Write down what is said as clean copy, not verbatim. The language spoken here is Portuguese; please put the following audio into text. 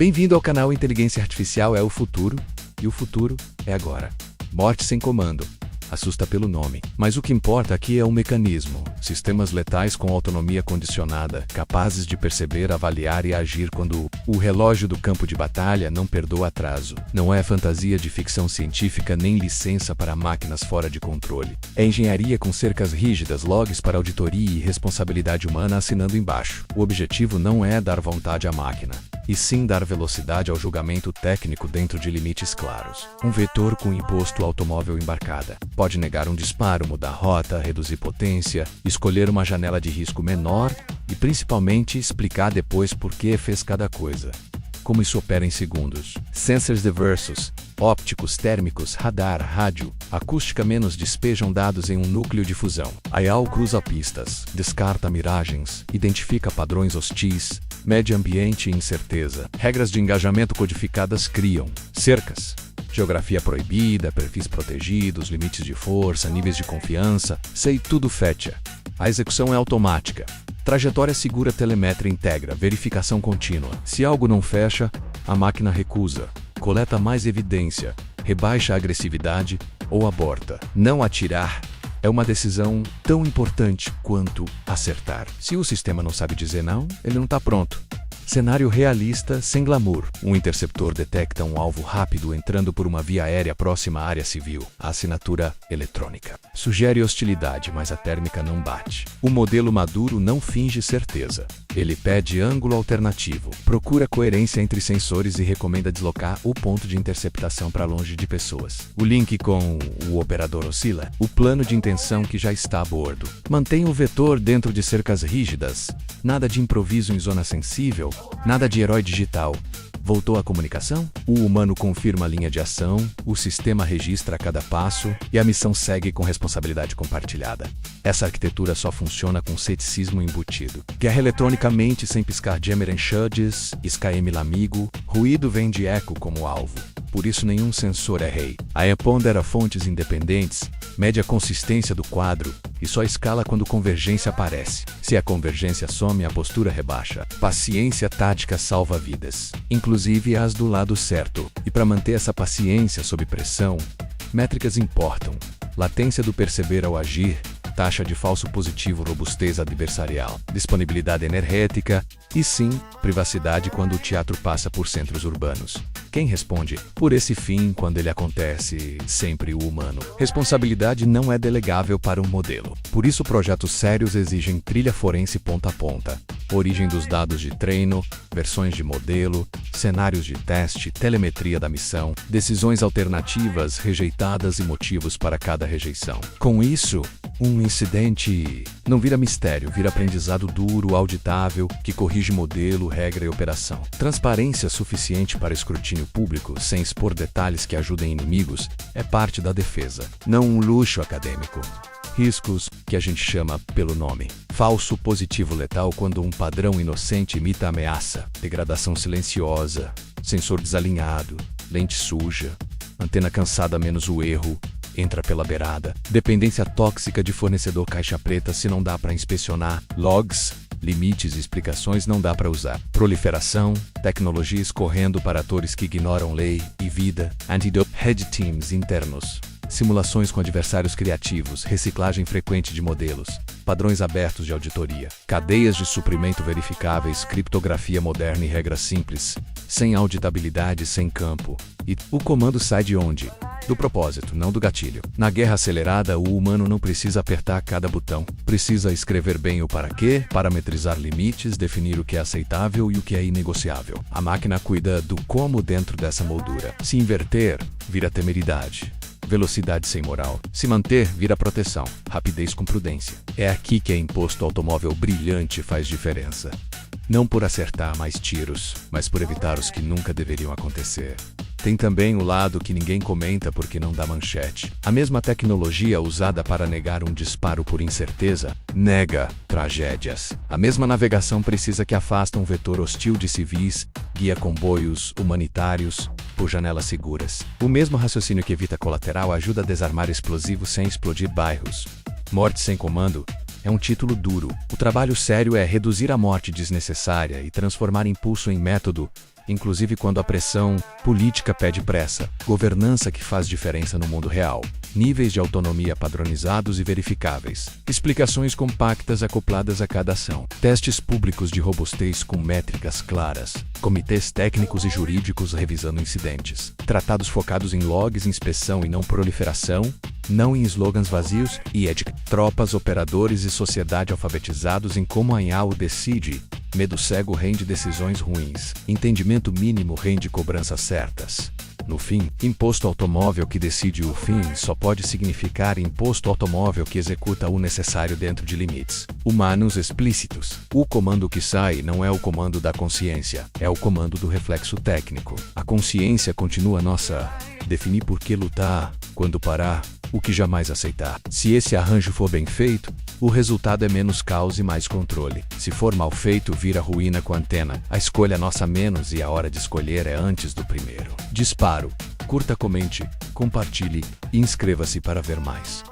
Bem-vindo ao canal Inteligência Artificial é o futuro, e o futuro é agora. Morte sem comando. Assusta pelo nome. Mas o que importa aqui é o mecanismo. Sistemas letais com autonomia condicionada, capazes de perceber, avaliar e agir quando o relógio do campo de batalha não perdoa atraso. Não é fantasia de ficção científica nem licença para máquinas fora de controle. É engenharia com cercas rígidas, logs para auditoria e responsabilidade humana assinando embaixo. O objetivo não é dar vontade à máquina, e sim dar velocidade ao julgamento técnico dentro de limites claros. Um vetor com imposto automóvel embarcada. Pode negar um disparo, mudar rota, reduzir potência, escolher uma janela de risco menor e, principalmente, explicar depois por que fez cada coisa. Como isso opera em segundos. Sensors diversos, ópticos, térmicos, radar, rádio, acústica menos despejam dados em um núcleo de fusão. IAL cruza pistas, descarta miragens, identifica padrões hostis, mede ambiente e incerteza. Regras de engajamento codificadas criam cercas. Geografia proibida, perfis protegidos, limites de força, níveis de confiança, sei tudo fecha. A execução é automática. Trajetória segura, telemetria integra, verificação contínua. Se algo não fecha, a máquina recusa, coleta mais evidência, rebaixa a agressividade ou aborta. Não atirar é uma decisão tão importante quanto acertar. Se o sistema não sabe dizer não, ele não está pronto. Cenário realista, sem glamour. Um interceptor detecta um alvo rápido entrando por uma via aérea próxima à área civil. A assinatura eletrônica. Sugere hostilidade, mas a térmica não bate. O modelo maduro não finge certeza. Ele pede ângulo alternativo, procura coerência entre sensores e recomenda deslocar o ponto de interceptação para longe de pessoas. O link com o operador oscila. O plano de intenção que já está a bordo. Mantém o vetor dentro de cercas rígidas. Nada de improviso em zona sensível. Nada de herói digital. Voltou à comunicação? O humano confirma a linha de ação, o sistema registra cada passo e a missão segue com responsabilidade compartilhada. Essa arquitetura só funciona com ceticismo embutido. Guerra eletronicamente sem piscar jammer and shudges, SKM lamigo, ruído vem de eco como alvo. Por isso nenhum sensor é rei. A E pondera fontes independentes, mede a consistência do quadro e só escala quando convergência aparece. Se a convergência some, a postura rebaixa. Paciência tática salva vidas, inclusive as do lado certo. E para manter essa paciência sob pressão, métricas importam. Latência do perceber ao agir, taxa de falso positivo, robustez adversarial, disponibilidade energética e sim, privacidade quando o teatro passa por centros urbanos. Quem responde por esse fim quando ele acontece? Sempre o humano. Responsabilidade não é delegável para um modelo. Por isso projetos sérios exigem trilha forense ponta a ponta. Origem dos dados de treino, versões de modelo, cenários de teste, telemetria da missão, decisões alternativas, rejeitadas e motivos para cada rejeição. Com isso, um incidente não vira mistério, vira aprendizado duro, auditável, que corrige modelo, regra e operação. Transparência suficiente para escrutínio público, sem expor detalhes que ajudem inimigos, é parte da defesa, não um luxo acadêmico. Riscos, que a gente chama pelo nome. Falso positivo letal quando um padrão inocente imita ameaça. Degradação silenciosa, sensor desalinhado, lente suja, antena cansada menos o erro, entra pela beirada. Dependência tóxica de fornecedor caixa preta se não dá para inspecionar. Logs, limites e explicações não dá para usar. Proliferação, tecnologia escorrendo para atores que ignoram lei e vida. Antidote, head teams internos. Simulações com adversários criativos, reciclagem frequente de modelos, padrões abertos de auditoria, cadeias de suprimento verificáveis, criptografia moderna e regras simples, sem auditabilidade, sem campo. E o comando sai de onde? Do propósito, não do gatilho. Na guerra acelerada, o humano não precisa apertar cada botão. Precisa escrever bem o para quê, parametrizar limites, definir o que é aceitável e o que é inegociável. A máquina cuida do como dentro dessa moldura. Se inverter, vira temeridade. Velocidade sem moral. Se manter, vira proteção. Rapidez com prudência. É aqui que a imposto automóvel brilhante faz diferença. Não por acertar mais tiros, mas por evitar os que nunca deveriam acontecer. Tem também o lado que ninguém comenta porque não dá manchete. A mesma tecnologia usada para negar um disparo por incerteza, nega tragédias. A mesma navegação precisa que afasta um vetor hostil de civis, guia comboios humanitários por janelas seguras. O mesmo raciocínio que evita colateral ajuda a desarmar explosivos sem explodir bairros. Morte sem comando é um título duro. O trabalho sério é reduzir a morte desnecessária e transformar impulso em método, inclusive quando a pressão política pede pressa. Governança que faz diferença no mundo real. Níveis de autonomia padronizados e verificáveis. Explicações compactas acopladas a cada ação. Testes públicos de robustez com métricas claras. Comitês técnicos e jurídicos revisando incidentes. Tratados focados em logs, inspeção e não proliferação. Não em slogans vazios e ética. Tropas, operadores e sociedade alfabetizados em como a IAU decide. Medo cego rende decisões ruins. Entendimento mínimo rende cobranças certas. No fim, imposto automóvel que decide o fim só pode significar imposto automóvel que executa o necessário dentro de limites humanos explícitos. O comando que sai não é o comando da consciência, é o comando do reflexo técnico. A consciência continua nossa. Definir por que lutar, quando parar, o que jamais aceitar. Se esse arranjo for bem feito, o resultado é menos caos e mais controle. Se for mal feito, vira ruína com antena. A escolha é nossa menos e a hora de escolher é antes do primeiro. Disparo. Curta, comente, compartilhe e inscreva-se para ver mais.